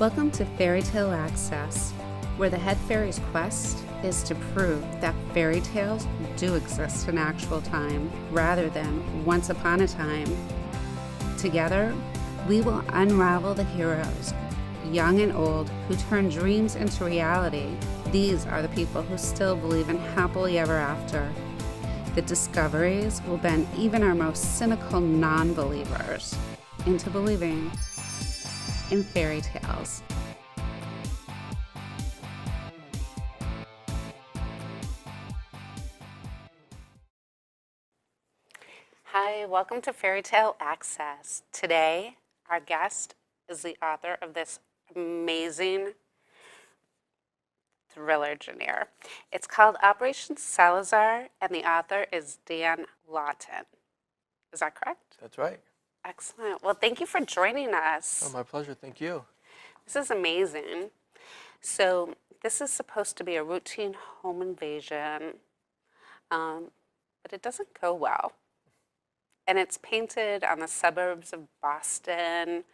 Welcome to Fairy Tale Access, where the head fairy's quest is to prove that fairy tales do exist in actual time rather than once upon a time. Together, we will unravel the heroes, young and old, who turn dreams into reality. These are the people who still believe in happily ever after. The discoveries will bend even our most cynical non-believers into believing in fairy tales. Hi, welcome to Fairy Tale Access. Today, our guest is the author of this amazing thriller genre. It's called Operation Salazar, and the author is Dan Lawton. Is that correct? That's right. Excellent. Well, thank you for joining us. Oh, my pleasure. Thank you. This is amazing. So this is supposed to be a routine home invasion, but it doesn't go well. And it's painted on the suburbs of Boston,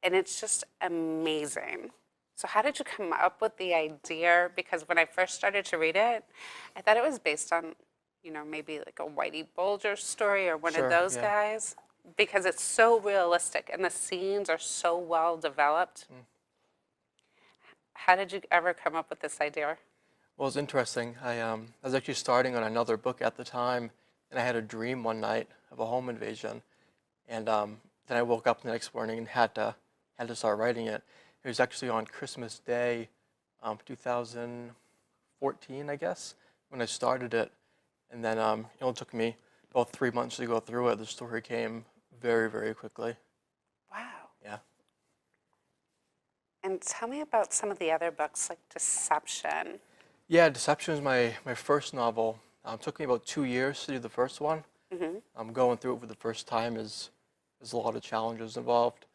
and it's just amazing. So how did you come up with the idea? Because when I first started to read it, I thought it was based on, maybe like a Whitey Bulger story or one of those guys. Because it's so realistic and the scenes are so well developed. How did you ever come up with this idea? Well, it's interesting. I was actually starting on another book at the time, and I had a dream one night of a home invasion. And then I woke up the next morning and had to start writing it. It was actually on Christmas Day, 2014, I guess, when I started it. And then it took me about 3 months to go through it. The story came very, very quickly. Wow. Yeah. And tell me about some of the other books, like Deception. Yeah, Deception is my first novel. It took me about 2 years to do the first one. Going through it for the first time is a lot of challenges involved.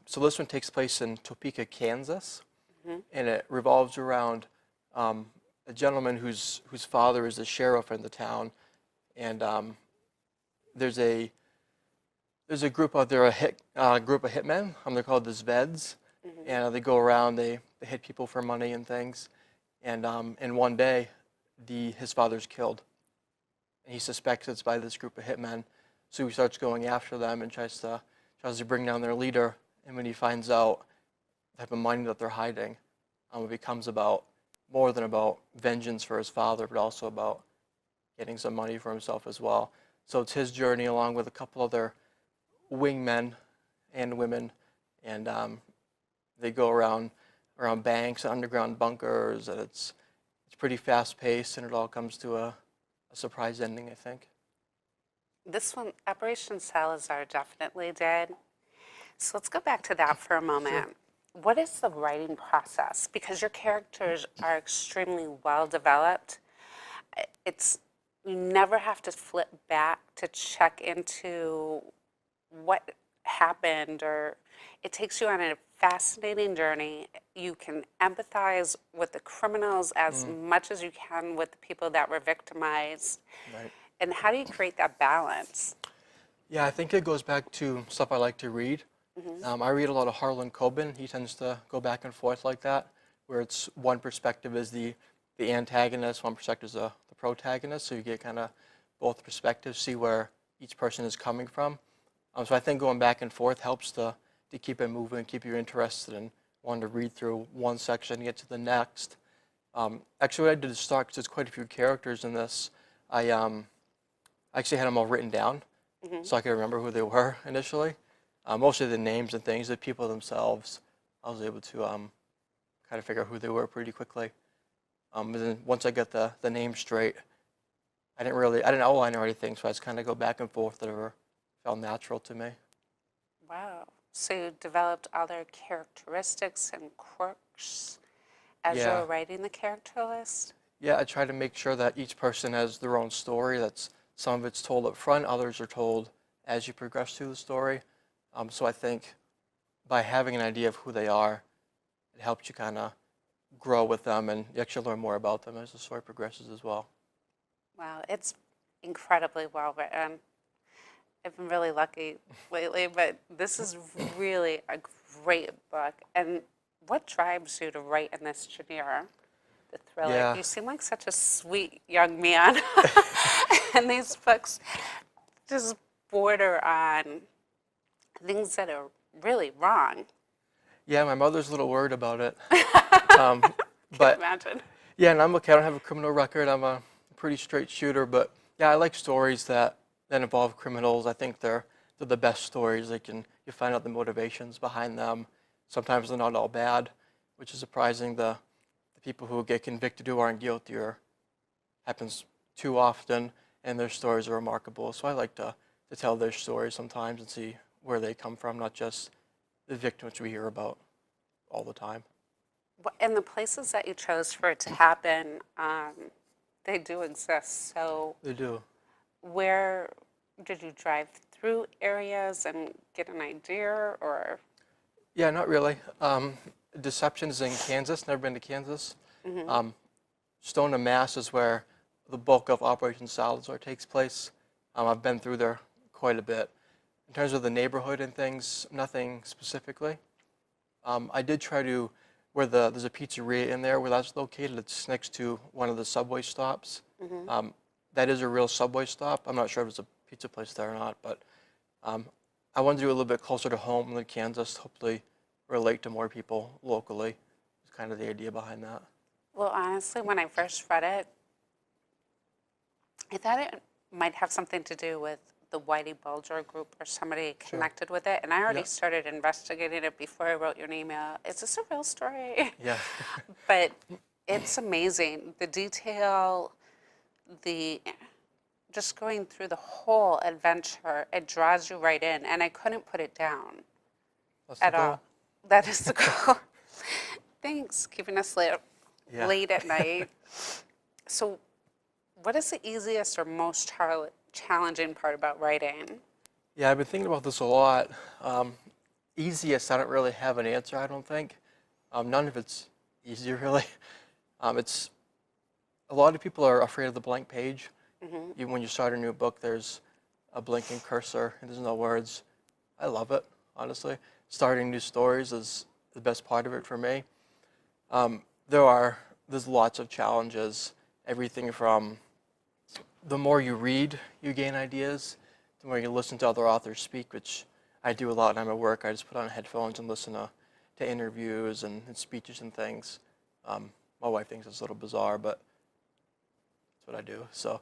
So this one takes place in Topeka, Kansas, and it revolves around a gentleman whose father is the sheriff in the town, and there's a group out there, a group of hitmen. They're called the Sveds, and they go around, they hit people for money and things, and one day his father's killed, and he suspects it's by this group of hitmen, so he starts going after them and tries to bring down their leader. And when he finds out the type of money that they're hiding, it becomes more than about vengeance for his father, but also about getting some money for himself as well. So it's his journey along with a couple other wingmen and women, and they go around banks, underground bunkers, and it's pretty fast paced, and it all comes to a surprise ending, I think. This one, Operation Salazar, definitely did. So let's go back to that for a moment. Sure. What is the writing process? Because your characters are extremely well developed. You never have to flip back to check into what happened, or it takes you on a fascinating journey. You can empathize with the criminals as much as you can with the people that were victimized. Right. And how do you create that balance? Yeah, I think it goes back to stuff I like to read. I read a lot of Harlan Coben. He tends to go back and forth like that, where it's one perspective is the antagonist, one perspective is the protagonist, so you get kind of both perspectives, see where each person is coming from. So I think going back and forth helps to keep it moving, keep you interested and wanting to read through one section and get to the next. Actually, what I did to start, because there's quite a few characters in this, I actually had them all written down so I could remember who they were initially. Mostly the names and things, the people themselves, I was able to kind of figure out who they were pretty quickly. And then once I got the name straight, I didn't outline or anything, so I just kind of go back and forth, whatever felt natural to me. Wow. So you developed all their characteristics and quirks as you were writing the character list? Yeah, I try to make sure that each person has their own story. Some of it's told up front, others are told as you progress through the story. So I think by having an idea of who they are, it helps you kind of grow with them and you actually learn more about them as the story progresses as well. Wow, it's incredibly well written. I've been really lucky lately, but this is really a great book. And what drives you to write in this genre, the thriller? Yeah. You seem like such a sweet young man. And these books just border on things that are really wrong. Yeah, my mother's a little worried about it. Can But imagine. yeah, and I'm okay. I don't have a criminal record. I'm a pretty straight shooter. But yeah, I like stories that involve criminals. I think they're the best stories. You find out the motivations behind them. Sometimes they're not all bad, which is surprising. The people who get convicted who aren't guilty happens too often, and their stories are remarkable. So I like to tell their stories sometimes and see where they come from, not just the victims we hear about all the time. And the places that you chose for it to happen, they do exist. So They do. where did you drive through areas and get an idea, or? Yeah, not really. Deception is in Kansas. Never been to Kansas. Stoneham, Mass is where the bulk of Operation Salazar takes place. I've been through there quite a bit. In terms of the neighborhood and things, nothing specifically. I did try to, there's a pizzeria in there where that's located. It's next to one of the subway stops. That is a real subway stop. I'm not sure if it's a pizza place there or not, but I wanted to do a little bit closer to home than Kansas, hopefully relate to more people locally. It's kind of the idea behind that. Well, honestly, when I first read it, I thought it might have something to do with the Whitey Bulger group or somebody connected with it. And I already started investigating it before I wrote you an email. Is this a real story? Yeah. But it's amazing. The detail, just going through the whole adventure, it draws you right in. And I couldn't put it down That's the at goal. all. That is the goal. Thanks, keeping us late at night. So what is the easiest or most challenging part about writing? Yeah, I've been thinking about this a lot. Easiest, I don't really have an answer, I don't think. None of it's easy, really. It's a lot of people are afraid of the blank page. Even when you start a new book, there's a blinking cursor and there's no words. I love it, honestly. Starting new stories is the best part of it for me. There's lots of challenges. Everything from the more you read, you gain ideas. The more you listen to other authors speak, which I do a lot when I'm at work. I just put on headphones and listen to interviews and speeches and things. My wife thinks it's a little bizarre, but that's what I do. So,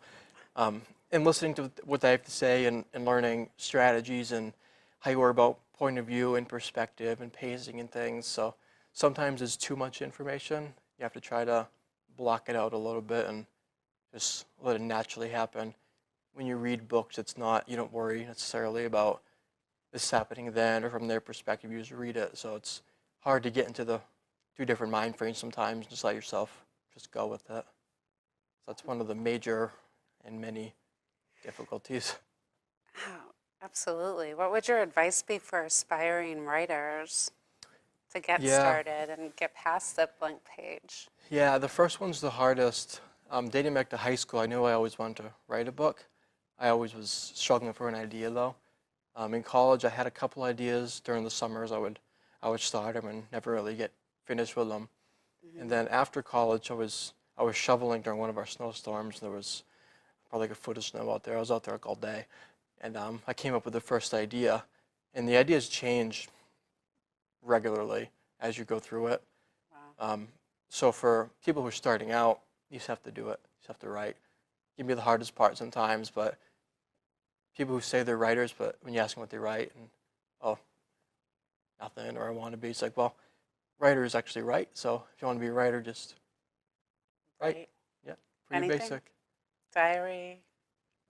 and listening to what they have to say and learning strategies and how you worry about point of view and perspective and pacing and things. So sometimes it's too much information. You have to try to block it out a little bit and just let it naturally happen. When you read books, you don't worry necessarily about this happening then or from their perspective. You just read it. So it's hard to get into the two different mind frames sometimes. Just let yourself just go with it. So that's one of the major and many difficulties. Oh, absolutely. What would your advice be for aspiring writers to get started and get past the blank page? Yeah, the first one's the hardest. Dating back to high school, I knew I always wanted to write a book. I always was struggling for an idea, though. In college, I had a couple ideas during the summers. I would start them and never really get finished with them. And then after college, I was shoveling during one of our snowstorms. There was probably like a foot of snow out there. I was out there like all day, and I came up with the first idea. And the ideas change regularly as you go through it. Wow. So for people who are starting out, you just have to do it. You just have to write. It can be the hardest part sometimes, but people who say they're writers, but when you ask them what they write, and nothing, or I want to be, it's like, well, writers actually write. So if you want to be a writer, just write. Yeah, pretty Anything? basic. Diary,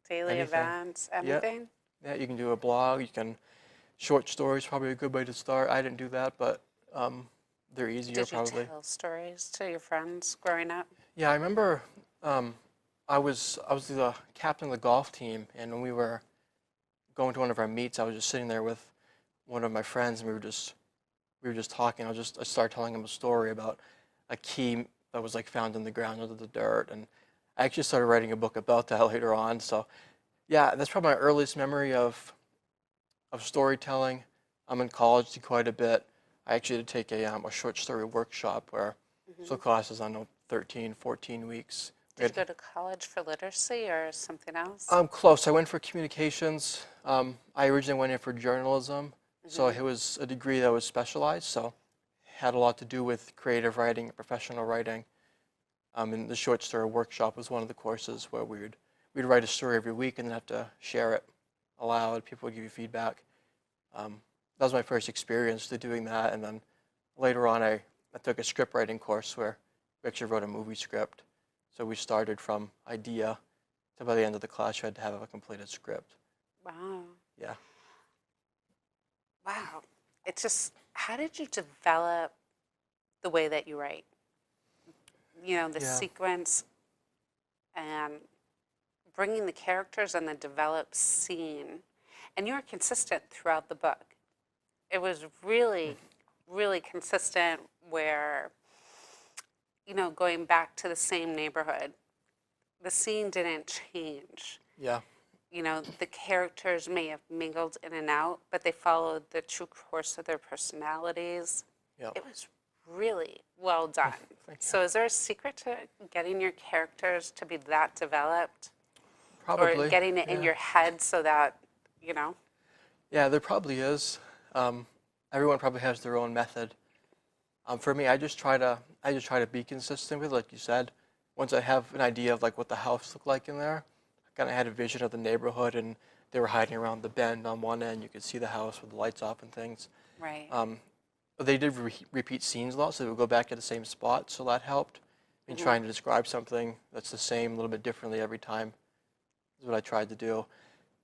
daily Anything. events, anything? Yeah, you can do a blog. Short stories, probably a good way to start. I didn't do that, but they're easier Did you probably. tell stories to your friends growing up? Yeah, I remember I was the captain of the golf team, and when we were going to one of our meets, I was just sitting there with one of my friends, and we were just talking. I started telling him a story about a key that was like found in the ground under the dirt, and I actually started writing a book about that later on. So, yeah, that's probably my earliest memory of storytelling. I'm in college, did quite a bit. I actually did take a short story workshop where, so classes, I don't know, 13, 14 weeks. Did you go to college for literacy or something else? Close. I went for communications. I originally went in for journalism, so it was a degree that was specialized, so had a lot to do with creative writing and professional writing. And the short story workshop was one of the courses where we'd write a story every week and then have to share it aloud. People would give you feedback. That was my first experience to doing that, and then later on I took a script writing course where we actually wrote a movie script. So we started from idea to by the end of the class you had to have a completed script. Wow. Yeah. Wow. It's just, how did you develop the way that you write? You know, the sequence and bringing the characters and the developed scene. And you were consistent throughout the book. It was really, really consistent where, you know, going back to the same neighborhood, the scene didn't change. Yeah. You know, the characters may have mingled in and out, but they followed the true course of their personalities. Yeah. It was really well done. So is there a secret to getting your characters to be that developed? Probably. Or getting it in your head so that, you know? Yeah, there probably is. Everyone probably has their own method. For me, I just try to be consistent with it, like you said. Once I have an idea of like what the house looked like in there, I kind of had a vision of the neighborhood, and they were hiding around the bend on one end. You could see the house with the lights off and things. Right. But they did repeat scenes a lot, so they would go back to the same spot, so that helped. In trying to describe something that's the same, a little bit differently every time, is what I tried to do.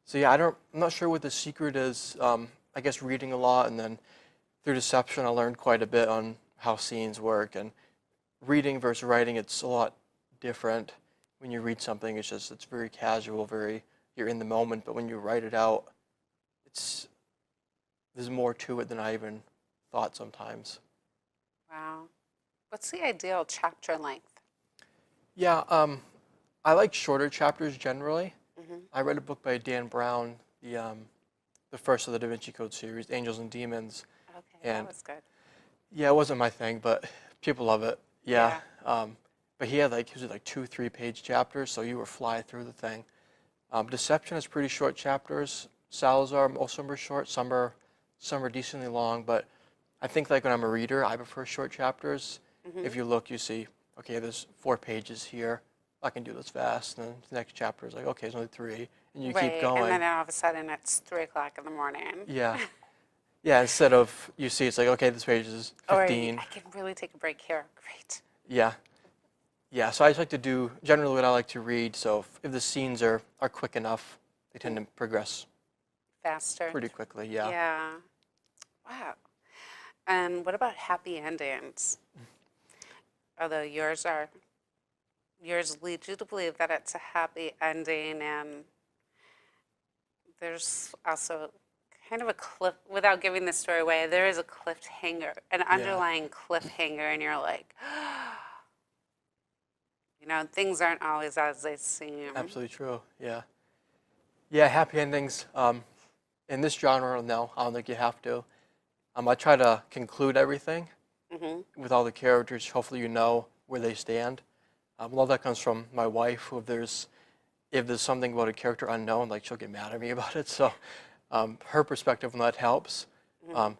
So yeah, I'm not sure what the secret is. I guess reading a lot, and then through deception, I learned quite a bit on how scenes work. And reading versus writing, it's a lot different. When you read something, it's very casual, you're in the moment. But when you write it out, there's more to it than I even thought sometimes. Wow. What's the ideal chapter length? Yeah, I like shorter chapters generally. I read a book by Dan Brown, the first of the Da Vinci Code series, Angels and Demons. Okay, that was good. Yeah, it wasn't my thing, but people love it. Yeah. But he had like 2-3 page chapters, so you were fly through the thing. Deception is pretty short chapters. Salazar, most of them are short. Some are decently long, but I think like when I'm a reader, I prefer short chapters. If you look, you see, okay, there's 4 pages here. I can do this fast. And then the next chapter is like, okay, there's only 3, and you keep going. And then all of a sudden it's 3 o'clock in the morning. Yeah. Yeah, instead of, you see, it's like, okay, this page is 15. Or I can really take a break here. Great. Yeah. Yeah, so I just like to do, generally what I like to read, so if the scenes are quick enough, they tend to progress Faster. pretty quickly, yeah. Yeah. Wow. And what about happy endings? Although yours lead you to believe that it's a happy ending, and there's also kind of a cliff, without giving the story away, there is a cliffhanger, an underlying cliffhanger, and you're like, you know, things aren't always as they seem. Absolutely true, yeah. Yeah, happy endings. In this genre, no, I don't think you have to. I try to conclude everything with all the characters. Hopefully you know where they stand. A lot of that comes from my wife, who if there's something about a character unknown, like she'll get mad at me about it. So her perspective on that helps.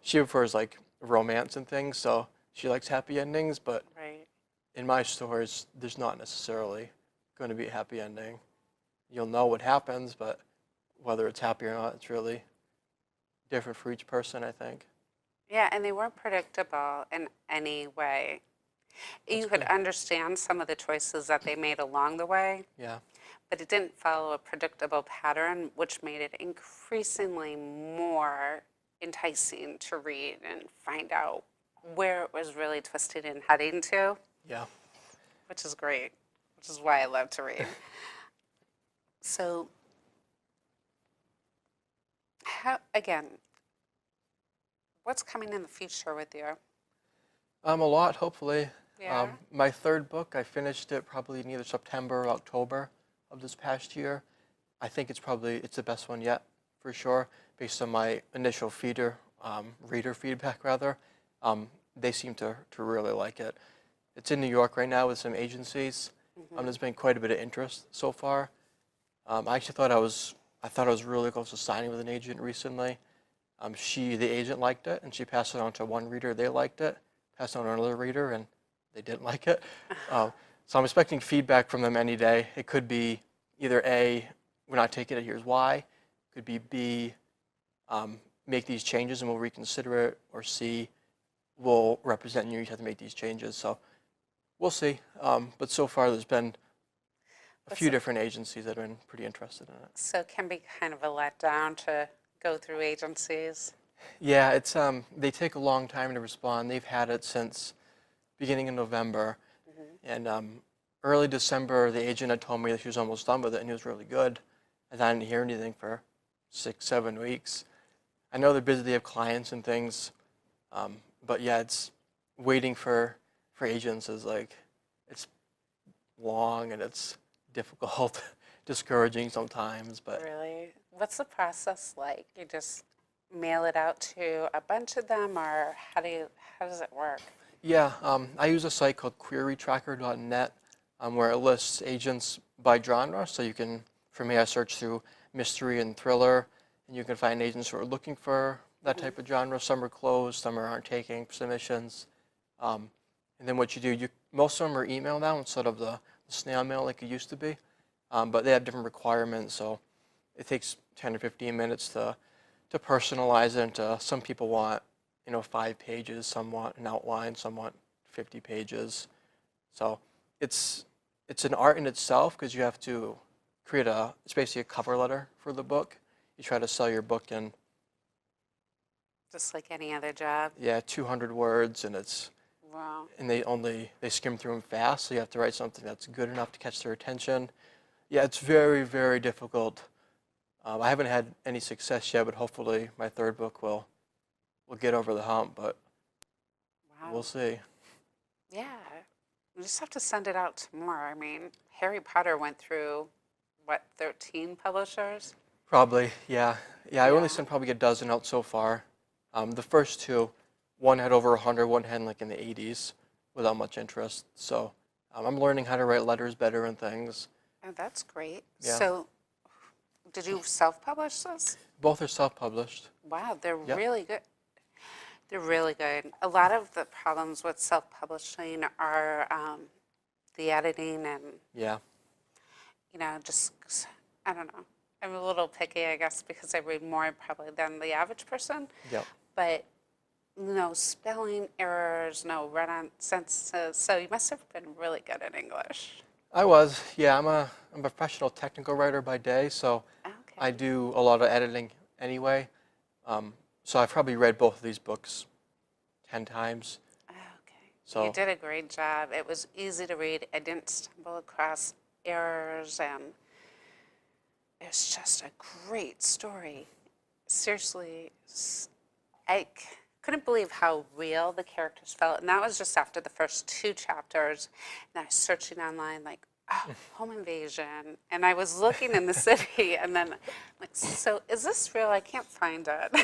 She prefers like romance and things, so she likes happy endings, but in my stories, there's not necessarily going to be a happy ending. You'll know what happens, but whether it's happy or not, it's really different for each person, I think. Yeah, and they weren't predictable in any way. You could understand some of the choices that they made along the way. Yeah. But it didn't follow a predictable pattern, which made it increasingly more enticing to read and find out where it was really twisted and heading to. Yeah. Which is great, which is why I love to read. So, again, what's coming in the future with you? A lot, hopefully. Yeah. My 3rd book, I finished it probably in either September or October of this past year. I think it's the best one yet, for sure, based on my initial reader feedback rather. they seem to really like it. It's in New York right now with some agencies. There's been quite a bit of interest so far. I actually thought I was really close to signing with an agent recently. The agent liked it, and she passed it on to one reader. They liked it. Passed it on to another reader, and they didn't like it. So I'm expecting feedback from them any day. It could be either A, we're not taking it, here's why. It could be B, make these changes and we'll reconsider it, or C, we'll represent you, you have to make these changes. So we'll see. But so far there's been a few different agencies that have been pretty interested in it. So it can be kind of a letdown to go through agencies. Yeah, it's they take a long time to respond. They've had it since beginning of November, and early December the agent had told me that she was almost done with it and it was really good, and I didn't hear anything for 6-7 weeks. I know they're busy, they have clients and things, but yeah, it's waiting for agents is like, it's long and it's difficult, discouraging sometimes. But Really? What's the process like? You just mail it out to a bunch of them, or how does it work? yeah, I use a site called querytracker.net, where it lists agents by genre. So you can, for me, I search through mystery and thriller, and you can find agents who are looking for that type of genre. Some are closed, some aren't taking submissions. And then what you do, most of them are email now instead of the snail mail like it used to be. But they have different requirements, so it takes 10 or 15 minutes to personalize it. And some people want, 5 pages, some want an outline, some want 50 pages. So it's an art in itself because you have to create it's basically a cover letter for the book. You try to sell your book in, Just like any other job? 200 words, and Wow. and they skim through them fast, so you have to write something that's good enough to catch their attention. Yeah, it's very, very difficult. I haven't had any success yet, but hopefully my third book will get over the hump, but Wow. we'll see. Yeah. You just have to send it out to more. I mean, Harry Potter went through, 13 publishers? Probably, yeah. I only Yeah. sent probably a dozen out so far. The first two, one had over 100, one had like in the 80s without much interest. So I'm learning how to write letters better and things. Oh, that's great. Yeah. So, did you self-publish this? Both are self-published. Wow, they're Yep. really good. They're really good. A lot of the problems with self-publishing are the editing and, Yeah. just, I don't know. I'm a little picky, I guess, because I read more probably than the average person. Yep. But no spelling errors, no run-on sentences. So you must have been really good at English. I was, yeah. I'm a professional technical writer by day, so Okay. I do a lot of editing anyway. So I've probably read both of these books 10 times. Okay. So You did a great job. It was easy to read. I didn't stumble across errors, and it's just a great story. Seriously, I couldn't believe how real the characters felt. And that was just after the first 2 chapters. And I was searching online, like, home invasion. And I was looking in the city, and then, like, so is this real? I can't find it.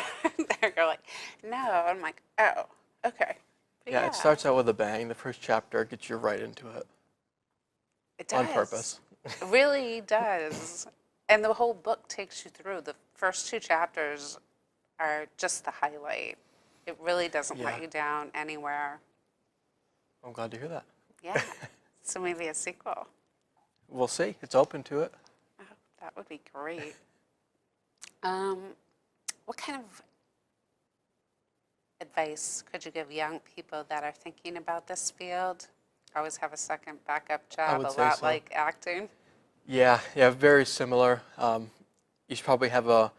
They're like, no. I'm like, oh, okay. But yeah, it starts out with a bang. The first chapter gets you right into it. It does. On purpose. It really does. And the whole book takes you through. The first 2 chapters are just the highlight. It really doesn't Yeah. let you down anywhere. I'm glad to hear that. Yeah. So maybe a sequel. We'll see. It's open to it. Oh, that would be great. What kind of advice could you give young people that are thinking about this field? Always have a second backup job, would a say lot so. like acting. Yeah, very similar. You should probably have a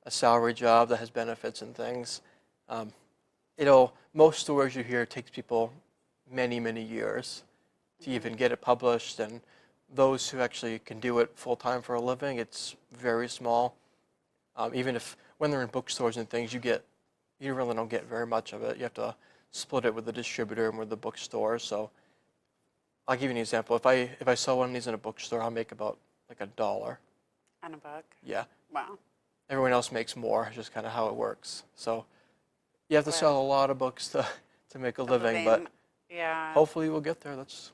salary job that has benefits and things. Most stories you hear, it takes people many, many years to even get it published, and those who actually can do it full-time for a living, it's very small. Even when they're in bookstores and things, you really don't get very much of it. You have to split it with the distributor and with the bookstore. So I'll give you an example. If I sell one of these in a bookstore, I'll make about like $1. On a book. Yeah. Wow. Everyone else makes more. It's just kind of how it works. So you have to Wow. sell a lot of books to to make a living, but yeah, hopefully we'll get there. That's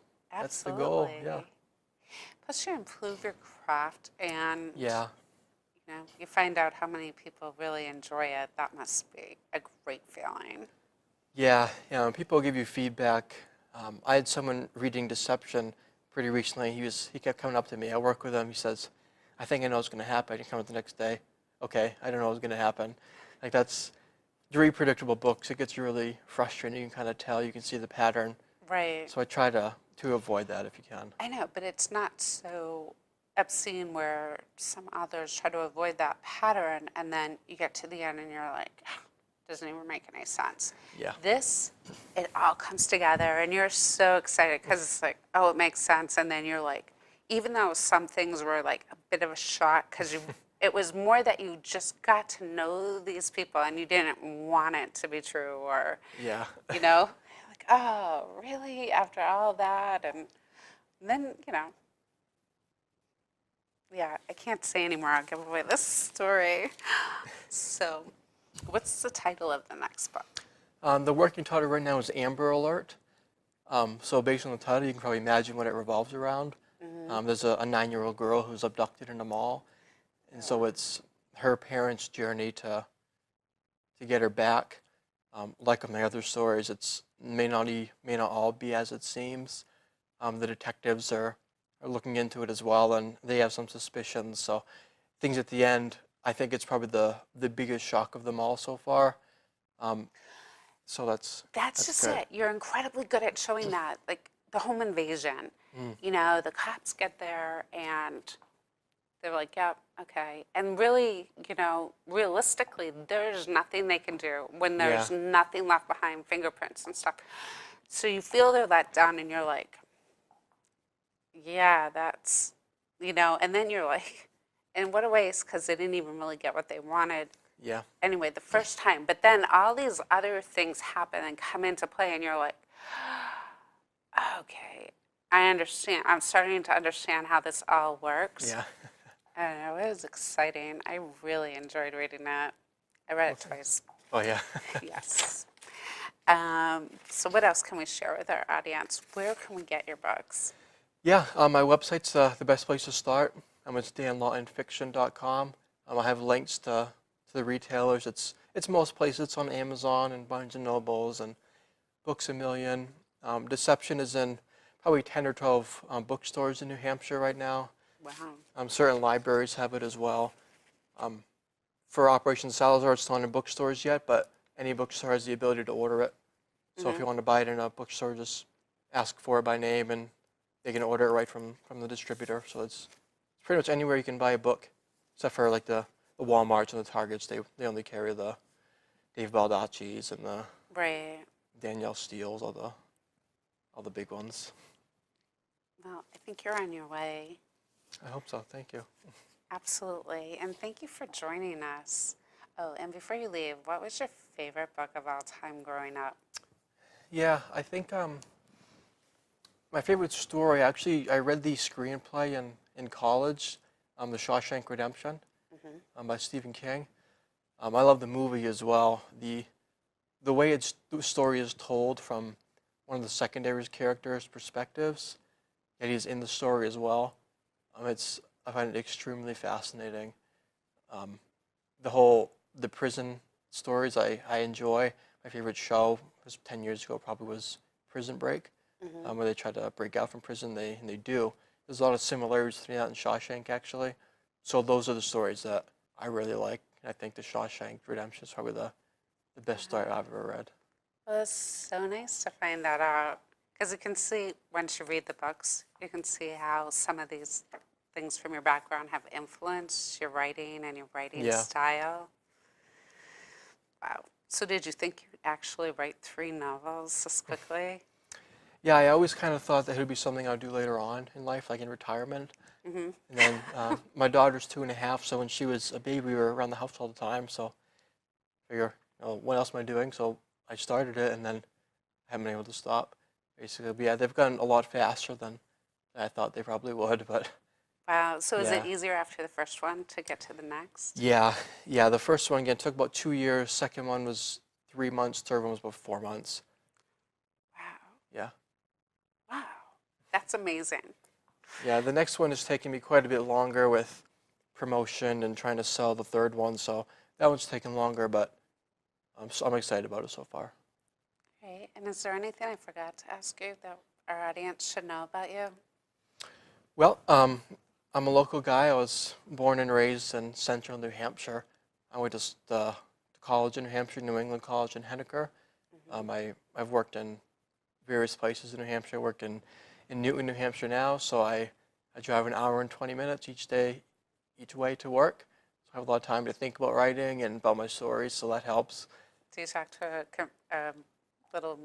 the goal. absolutely. Yeah. Plus, you improve your craft, and Yeah. you find out how many people really enjoy it. That must be a great feeling. Yeah. People give you feedback. I had someone reading Deception pretty recently. He kept coming up to me. I work with him. He says, "I think I know what's going to happen." He come up the next day. Okay, I don't know what's going to happen. Like that's very predictable books. It gets really frustrating. You can kind of tell. You can see the pattern. Right. So I try to avoid that if you can. I know, but it's not so obscene where some authors try to avoid that pattern, and then you get to the end and you're like, doesn't even make any sense. Yeah. This, it all comes together, and you're so excited because it's like, oh, it makes sense, and then you're like, even though some things were like a bit of a shock because it was more that you just got to know these people and you didn't want it to be true, or Yeah. like, oh, really? After all that, and then yeah, I can't say anymore. I'll give away this story. So, what's the title of the next book? The working title right now is Amber Alert. So based on the title, you can probably imagine what it revolves around. There's a 9-year-old girl who's abducted in a mall, and so it's her parents' journey to get her back. Like my other stories, it's may not all be as it seems. The detectives are looking into it as well, and they have some suspicions. So things at the end, I think it's probably the biggest shock of them all so far. So that's Just good. it. You're incredibly good at showing that, like the home invasion. The cops get there and they're like, yep, okay. And really, realistically, there's nothing they can do when there's nothing left behind, fingerprints and stuff. So you feel they're let down and you're like, yeah, that's, and then you're like, and what a waste because they didn't even really get what they wanted. Yeah. Anyway, the first time. But then all these other things happen and come into play, and you're like, okay, I understand. I'm starting to understand how this all works. Yeah. I don't know, it was exciting. I really enjoyed reading that. I read it twice. Oh yeah. Yes. So what else can we share with our audience? Where can we get your books? Yeah, my website's the best place to start. It's danlawtonfiction.com. I have links to the retailers. It's most places. It's on Amazon and Barnes and Nobles and Books A Million. Deception is in probably 10 or 12 bookstores in New Hampshire right now. Wow. Certain libraries have it as well. For Operation Salazar, it's not in bookstores yet, but any bookstore has the ability to order it. So if you want to buy it in a bookstore, just ask for it by name, and they can order it right from the distributor. So it's pretty much anywhere you can buy a book, except for like the Walmarts and the Targets. They only carry the Dave Baldacci's and the Right. Danielle Steele's, all the big ones. Well, I think you're on your way. I hope so. Thank you. Absolutely. And thank you for joining us. Oh, and before you leave, what was your favorite book of all time growing up? Yeah, I think my favorite story, actually, I read the screenplay in college, The Shawshank Redemption, by Stephen King. I love the movie as well. The way the story is told from one of the secondary characters' perspectives, yet he's in the story as well. I find it extremely fascinating. The prison stories I enjoy. My favorite show was 10 years ago probably was Prison Break, where they try to break out from prison. And they do. There's a lot of similarities between that and Shawshank actually. So those are the stories that I really like. And I think The Shawshank Redemption is probably the best story I've ever read. Well, it's so nice to find that out because you can see, once you read the books, you can see how some of these things from your background have influenced your writing and your writing style. Wow. So did you think you'd actually write 3 novels this quickly? Yeah, I always kind of thought that it would be something I would do later on in life, like in retirement. And then my daughter's 2.5, so when she was a baby, we were around the house all the time. So I figure, what else am I doing? So I started it, and then I haven't been able to stop, basically. But yeah, they've gotten a lot faster than I thought they probably would. But Wow. So is it easier after the first one to get to the next? yeah. The first one again took about 2 years. Second one was 3 months. Third one was about 4 months. Yeah. Wow, that's amazing. Yeah, the next one is taking me quite a bit longer with promotion and trying to sell the third one, so that one's taking longer, but I'm excited about it so far. Right, and is there anything I forgot to ask you that our audience should know about you? Well, I'm a local guy. I was born and raised in central New Hampshire. I went to college in New Hampshire, New England College in Henniker. I've worked in various places in New Hampshire. I work in Newton, New Hampshire now, so I drive an hour and 20 minutes each day, each way to work. So I have a lot of time to think about writing and about my stories, so that helps. Do you talk to a little,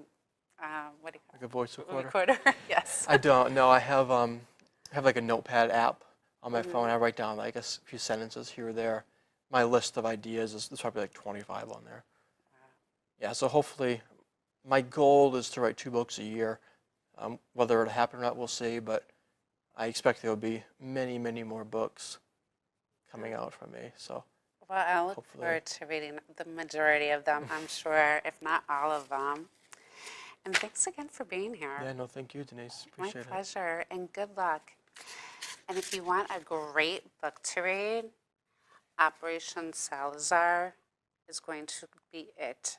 what do you Like a voice call it? recorder. Recorder? Yes. I don't. No, I have like a notepad app on my phone. I write down like a few sentences here or there. My list of ideas is there's probably like 25 on there. Yeah, so hopefully, my goal is to write 2 books a year. Whether it'll happen or not, we'll see. But I expect there will be many, many more books coming out from me. So Well, I look hopefully. forward to reading the majority of them, I'm sure, if not all of them. And thanks again for being here. Yeah, no, thank you, Denise. My Appreciate it. pleasure, and good luck. And if you want a great book to read, Operation Salazar is going to be it.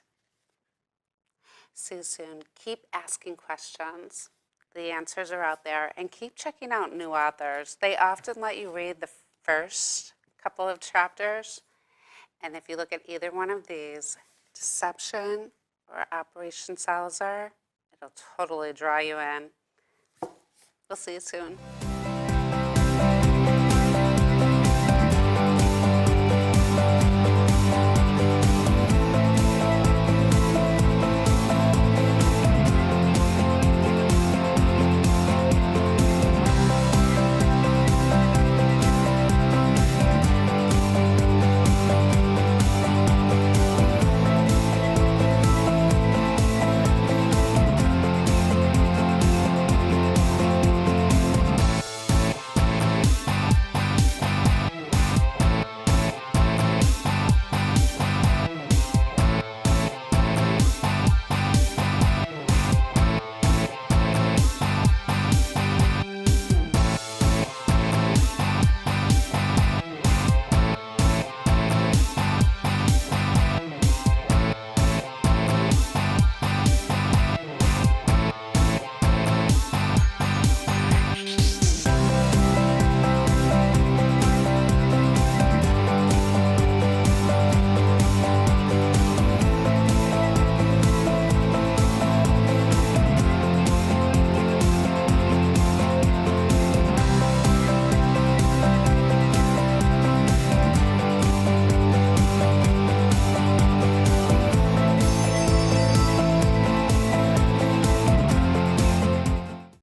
See you soon. Keep asking questions. The answers are out there. And keep checking out new authors. They often let you read the first couple of chapters. And if you look at either one of these, Deception or Operation Salazar, it'll totally draw you in. We'll see you soon.